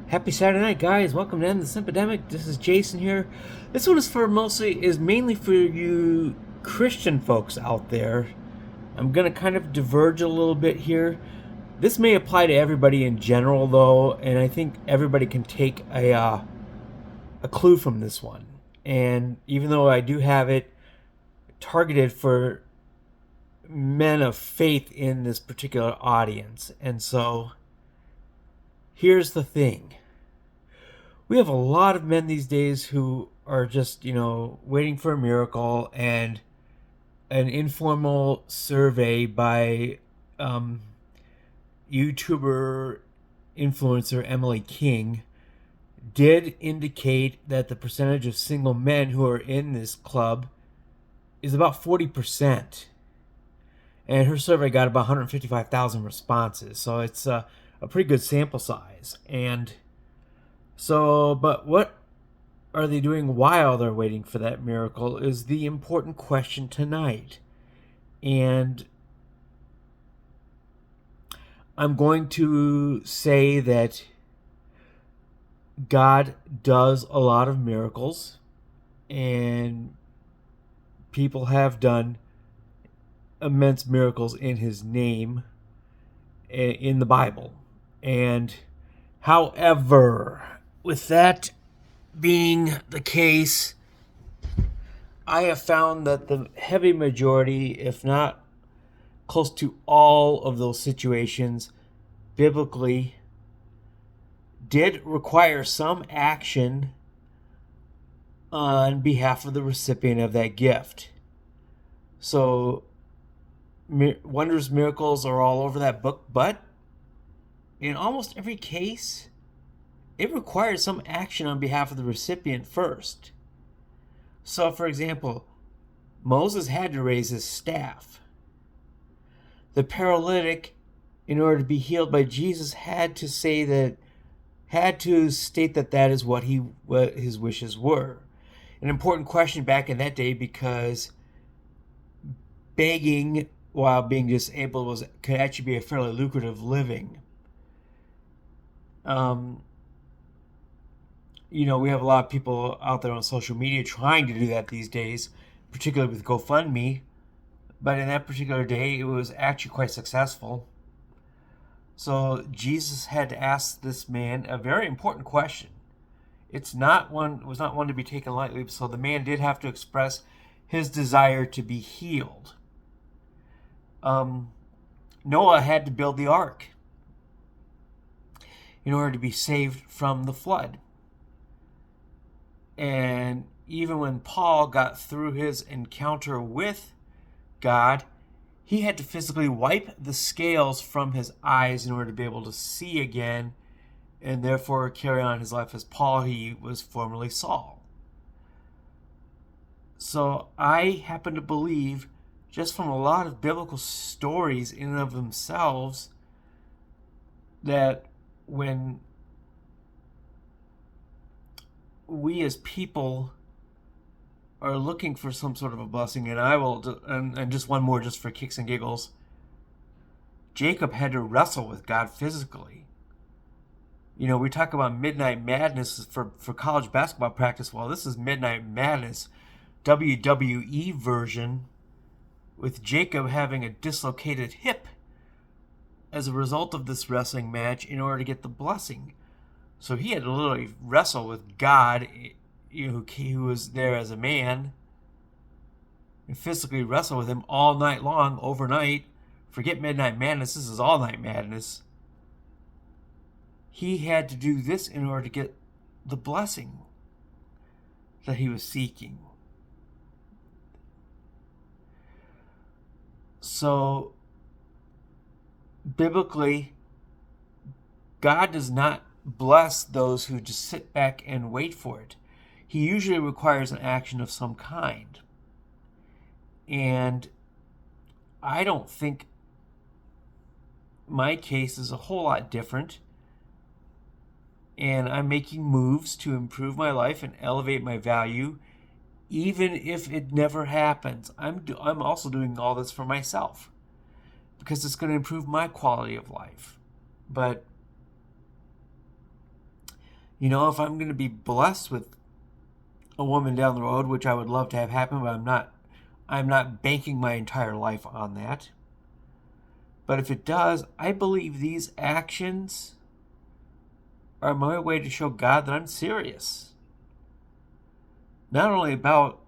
Happy Saturday night, guys. Welcome to End the Simpademic. This is Jason here. This one is mainly for you Christian folks out there. I'm going to kind of diverge a little bit here. This may apply to everybody in general, though, and I think everybody can take a clue from this one. And even though I do have it targeted for men of faith in this particular audience. And so here's the thing. We have a lot of men these days who are just, waiting for a miracle, and an informal survey by YouTuber influencer Emily King did indicate that the percentage of single men who are in this club is about 40%. And her survey got about 155,000 responses. So it's a pretty good sample size. But what are they doing while they're waiting for that miracle is the important question tonight. And I'm going to say that God does a lot of miracles, and people have done immense miracles in his name in the Bible. And however, with that being the case, I have found that the heavy majority, if not close to all of those situations, biblically did require some action on behalf of the recipient of that gift. So, wonders, miracles are all over that book, but in almost every case, it requires some action on behalf of the recipient first. So, for example, Moses had to raise his staff. The paralytic, in order to be healed by Jesus, had to state that that is what his wishes were. An important question back in that day, because begging while being disabled could actually be a fairly lucrative living. We have a lot of people out there on social media trying to do that these days, particularly with GoFundMe. But in that particular day, it was actually quite successful. So Jesus had to ask this man a very important question. It was not one to be taken lightly. So the man did have to express his desire to be healed. Noah had to build the ark in order to be saved from the flood. And even when Paul got through his encounter with God, he had to physically wipe the scales from his eyes in order to be able to see again, and therefore carry on his life as Paul. He was formerly Saul. So I happen to believe, just from a lot of biblical stories in and of themselves, that when we as people are looking for some sort of a blessing, and just one more just for kicks and giggles, Jacob had to wrestle with God physically. We talk about midnight madness for college basketball practice. Well, this is midnight madness, WWE version, with Jacob having a dislocated hip as a result of this wrestling match in order to get the blessing. So he had to literally wrestle with God, who was there as a man, and physically wrestle with him all night long, overnight. Forget midnight madness, this is all night madness. He had to do this in order to get the blessing that he was seeking. So, biblically, God does not bless those who just sit back and wait for it. He usually requires an action of some kind. And I don't think my case is a whole lot different. And I'm making moves to improve my life and elevate my value, even if it never happens. I'm also doing all this for myself, because it's going to improve my quality of life. But If I'm going to be blessed with a woman down the road, which I would love to have happen, but I'm not banking my entire life on that. But if it does, I believe these actions are my way to show God that I'm serious. Not only about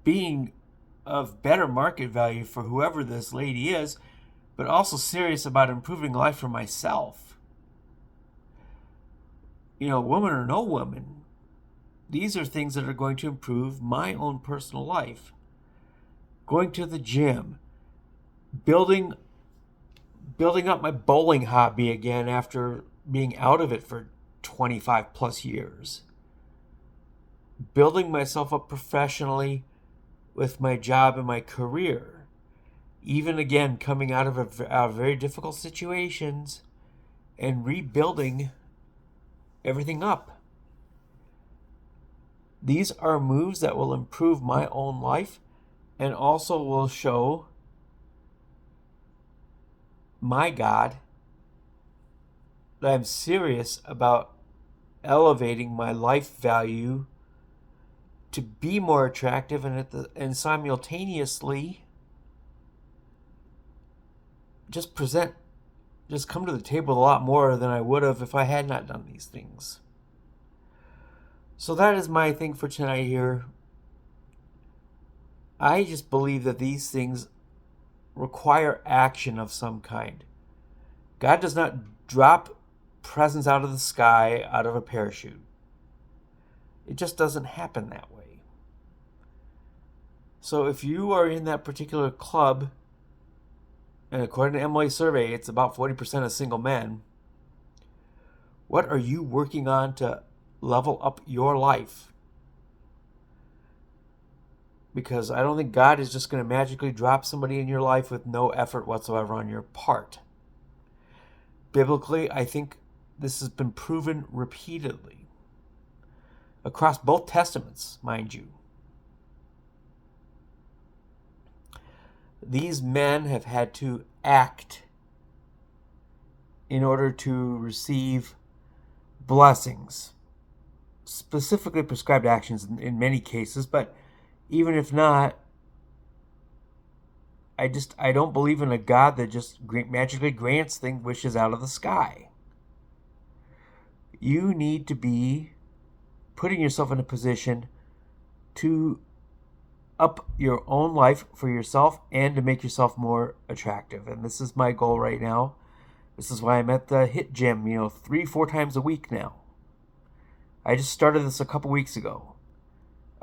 being of better market value for whoever this lady is, but also serious about improving life for myself. Woman or no woman, these are things that are going to improve my own personal life. Going to the gym, building up my bowling hobby again after being out of it for 25 plus years. Building myself up professionally with my job and my career. Even again, coming out of very difficult situations and rebuilding everything up. These are moves that will improve my own life and also will show my God that I'm serious about elevating my life value to be more attractive and simultaneously just come to the table a lot more than I would have if I had not done these things. So that is my thing for tonight here. I just believe that these things require action of some kind. God does not drop presents out of the sky out of a parachute. It just doesn't happen that way. So if you are in that particular club, and according to Emily's survey, it's about 40% of single men, what are you working on to level up your life? Because I don't think God is just going to magically drop somebody in your life with no effort whatsoever on your part. Biblically, I think this has been proven repeatedly. Across both testaments, mind you. These men have had to act in order to receive blessings. Specifically prescribed actions in many cases, but even if not, I don't believe in a God that just magically grants wishes out of the sky. You need to be putting yourself in a position to up your own life for yourself and to make yourself more attractive. And this is my goal right now. This is why I'm at the HIIT gym, 3-4 times a week now. I just started this a couple weeks ago.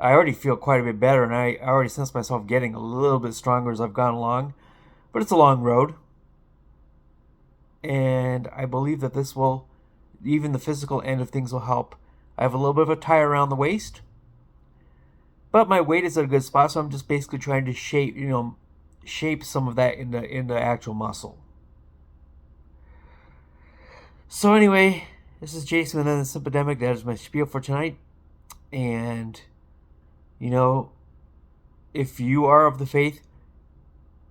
I already feel quite a bit better, and I already sense myself getting a little bit stronger as I've gone along. But it's a long road. And I believe that this will, even the physical end of things will help. I have a little bit of a tie around the waist. But my weight is at a good spot, so I'm just basically trying to shape some of that into actual muscle. So anyway, this is Jason and then the Simpademic. That is my spiel for tonight. And if you are of the faith,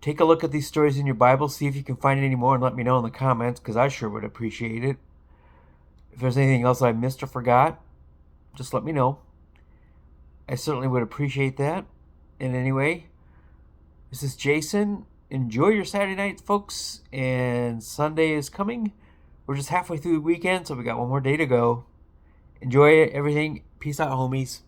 take a look at these stories in your Bible, see if you can find any more, and let me know in the comments, because I sure would appreciate it. If there's anything else I missed or forgot, just let me know. I certainly would appreciate that. And anyway, this is Jason. Enjoy your Saturday night, folks, and Sunday is coming. We're just halfway through the weekend, so we got one more day to go. Enjoy everything. Peace out, homies.